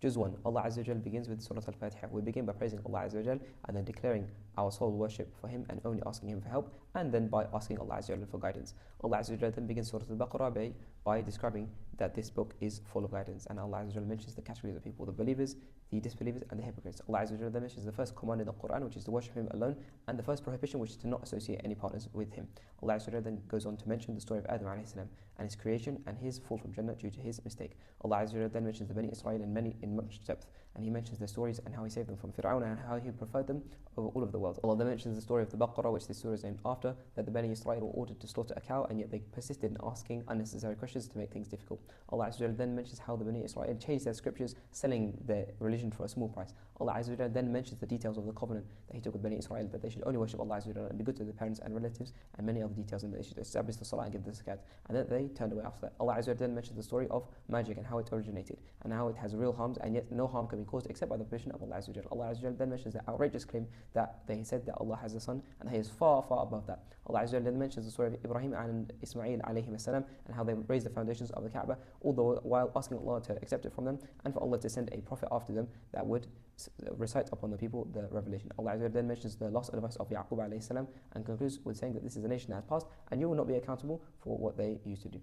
JUZ 1. Allah Azza wa Jal begins with Surah Al-Fatiha. We begin by praising Allah Azza wa Jal and then declaring our sole worship for Him and only asking Him for help, and then by asking Allah Azza wa Jal for guidance. Allah Azza wa Jal then begins Surah Al-Baqarah by describing that this book is full of guidance, and Allah Azza wa Jal mentions the categories of people: the believers, the disbelievers, and the hypocrites. Allah Azza wa Jal then mentions the first command in the Quran, which is to worship Him alone, and the first prohibition, which is to not associate any partners with Him. Allah Azza wa Jal then goes on to mention the story of Adam alayhi salam and his creation and his fall from Jannah due to his mistake. Allah Azza wa Jal then mentions the Bani Israel in much depth, and He mentions their stories and how He saved them from Fir'aun and how He preferred them over all of the world. Allah then mentions the story of the Baqarah, which this surah is named after, that the Bani Israel were ordered to slaughter a cow, and yet they persisted in asking unnecessary questions to make things difficult. Allah Azza wa Jal then mentions how the Bani Israel changed their scriptures, selling their religion for a small price. Allah Azza wa Jal then mentions the details of the covenant that He took with Bani Israel, that they should only worship Allah Azza wa Jal and be good to their parents and relatives, and many other details, and that they should establish the salah and give the zakat, and that they turned away after that. Allah Azza wa Jal then mentions the story of magic and how it originated, and how it has real harms, and yet no harm can be caused except by the permission of Allah Azza wa Jal. Allah Azza wa Jal then mentions the outrageous claim that they said that Allah has a son, and He is far, far above that. Allah Azza wa Jal then mentions the story of Ibrahim and Ismail alayhi salam, and how they raised the foundations of the Kaaba, all the while asking Allah to accept it from them, and for Allah to send a prophet after them that would recite upon the people the revelation. Allah Azza wa Jal then mentions the last advice of Yaqub alayhi salam, and concludes with saying that this is a nation that has passed, and you will not be accountable for what they used to do.